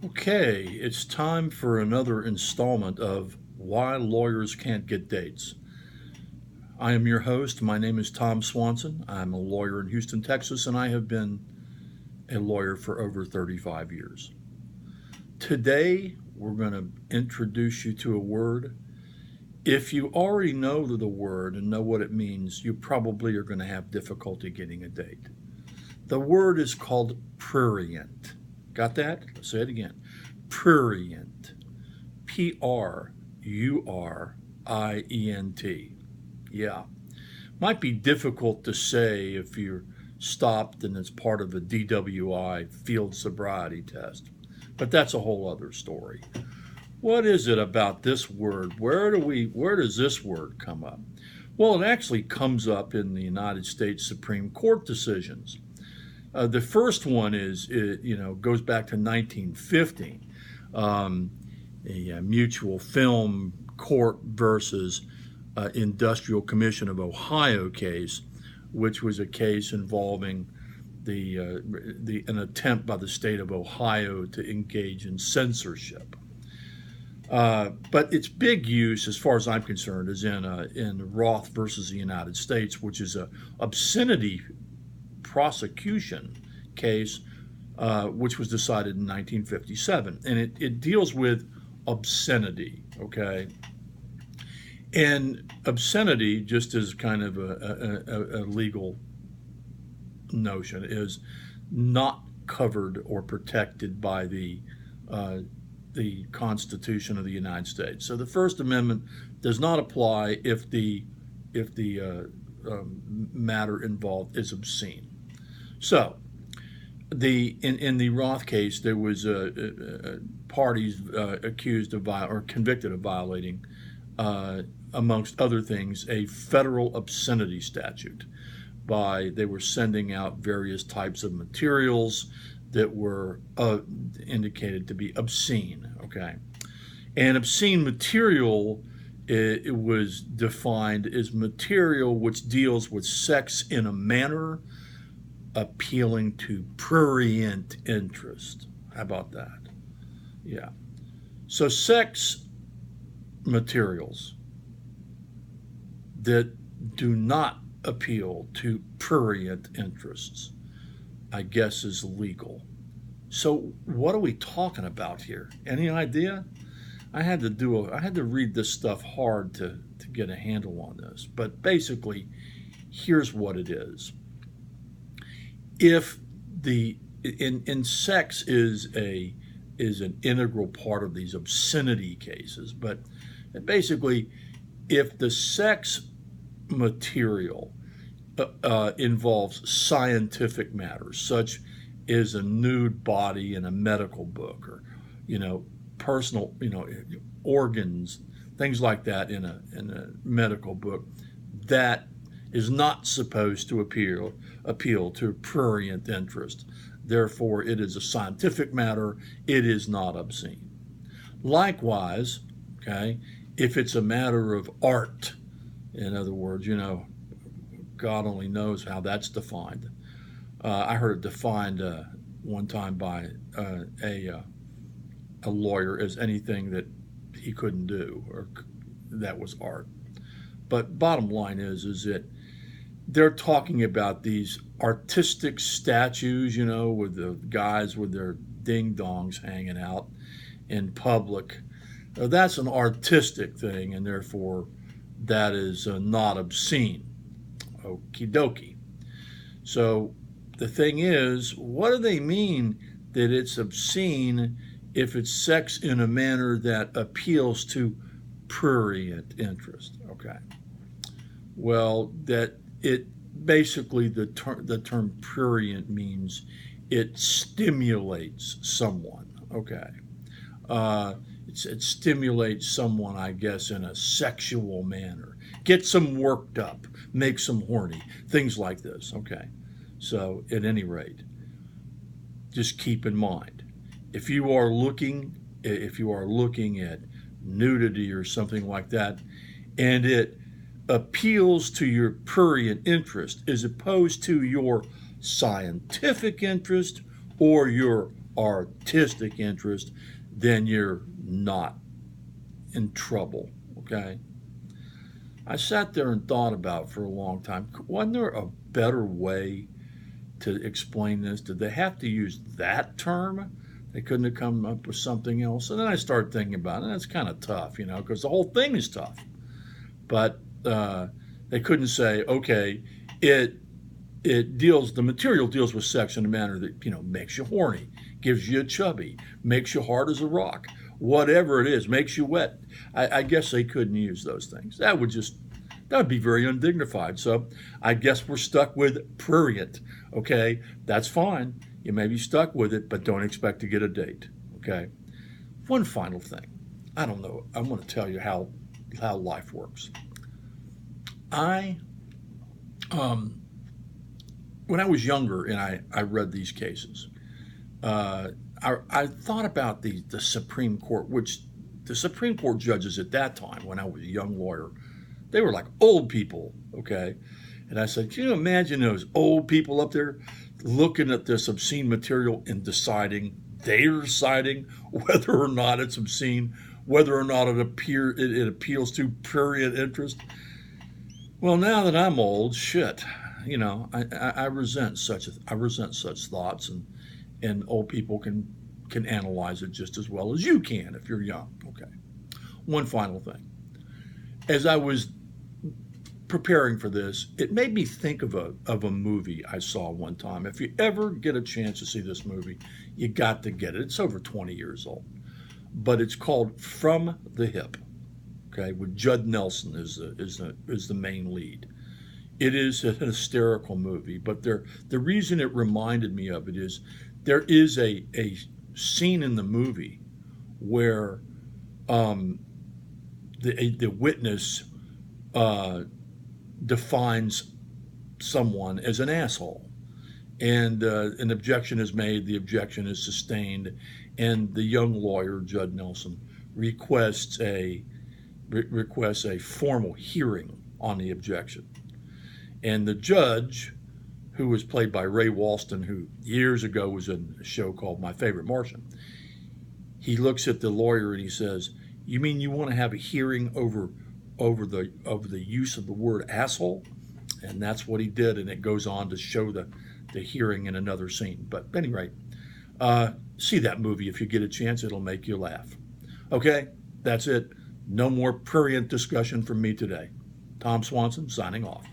Okay, it's time for another installment of Why Lawyers Can't Get Dates. I am your host. My name is Tom Swanson. I'm a lawyer in Houston, Texas, and I have been a lawyer for over 35 years. Today, we're going to introduce you to a word. If you already know the word and know what it means, you probably are going to have difficulty getting a date. The word is called prurient. Got that? Let's say it again. Prurient. Prurient. Yeah. Might be difficult to say if you're stopped and it's part of a DWI field sobriety test, but that's a whole other story. What is it about this word? Where does this word come up? Well, it actually comes up in the United States Supreme Court decisions. The first one goes back to 1950, a mutual film court versus Industrial Commission of Ohio case, which was a case involving an attempt by the state of Ohio to engage in censorship. But its big use, as far as I'm concerned, is in Roth versus the United States, which is a obscenity prosecution case, which was decided in 1957, and it deals with obscenity. Okay, and obscenity, just as kind of a legal notion, is not covered or protected by the Constitution of the United States. So the First Amendment does not apply if the matter involved is obscene. So, in the Roth case, there was parties accused of or convicted of violating, amongst other things, a federal obscenity statute. They were sending out various types of materials that were indicated to be obscene. Okay, and obscene material, it was defined as material which deals with sex in a manner appealing to prurient interest. How about that? Yeah. So sex materials that do not appeal to prurient interests, I guess, is legal. So what are we talking about here? Any idea? I had to read this stuff hard to get a handle on this. But basically, here's what it is. If sex is an integral part of these obscenity cases, but basically, if the sex material involves scientific matters, such as a nude body in a medical book, or personal organs, things like that in a medical book, that is not supposed to appeal to prurient interest. Therefore, it is a scientific matter. It is not obscene. Likewise, okay, if it's a matter of art, in other words, God only knows how that's defined. I heard it defined one time by a lawyer as anything that he couldn't do, or that was art. But bottom line is that they're talking about these artistic statues, with the guys with their ding-dongs hanging out in public. That's an artistic thing, and therefore that is not obscene. Okie dokie. So the thing is, what do they mean that it's obscene if it's sex in a manner that appeals to prurient interest? Okay. Well, that it basically, the term prurient means it stimulates someone. Okay. It stimulates someone, I guess, in a sexual manner. Gets them worked up, makes them horny, things like this. Okay. So at any rate, just keep in mind, if you are looking at nudity or something like that, and it appeals to your prurient interest as opposed to your scientific interest or your artistic interest, then you're not in trouble, okay? I sat there and thought about it for a long time. Wasn't there a better way to explain this? Did they have to use that term? They couldn't have come up with something else? And then I started thinking about it, and it's kind of tough, because the whole thing is tough. But they couldn't say, okay, the material deals with sex in a manner that, makes you horny, gives you a chubby, makes you hard as a rock, whatever it is, makes you wet. I guess they couldn't use those things. That would be very undignified. So I guess we're stuck with prurient. Okay, that's fine. You may be stuck with it, but don't expect to get a date. Okay. One final thing. I don't know. I want to tell you how life works. When I was younger and I read these cases, I thought about the Supreme Court, which the Supreme Court judges at that time, when I was a young lawyer, they were like old people, okay? And I said, can you imagine those old people up there looking at this obscene material and deciding whether or not it's obscene, whether or not it appeals to prurient interest? Well, now that I'm old, shit, I resent such thoughts, and old people can analyze it just as well as you can if you're young. Okay. One final thing. As I was preparing for this, it made me think of a movie I saw one time. If you ever get a chance to see this movie, you got to get it. It's over 20 years old, but it's called From the Hip. Okay, with Judd Nelson is the main lead. It is an hysterical movie, but the reason it reminded me of it is there is a scene in the movie where the witness defines someone as an asshole, and an objection is made. The objection is sustained, and the young lawyer Judd Nelson requests a formal hearing on the objection. And the judge, who was played by Ray Walston, who years ago was in a show called My Favorite Martian, he looks at the lawyer and he says, "You mean you want to have a hearing over the use of the word asshole?" And that's what he did, and it goes on to show the hearing in another scene. But anyway, see that movie if you get a chance. It'll make you laugh. Okay, that's it. No more prurient discussion from me today. Tom Swanson signing off.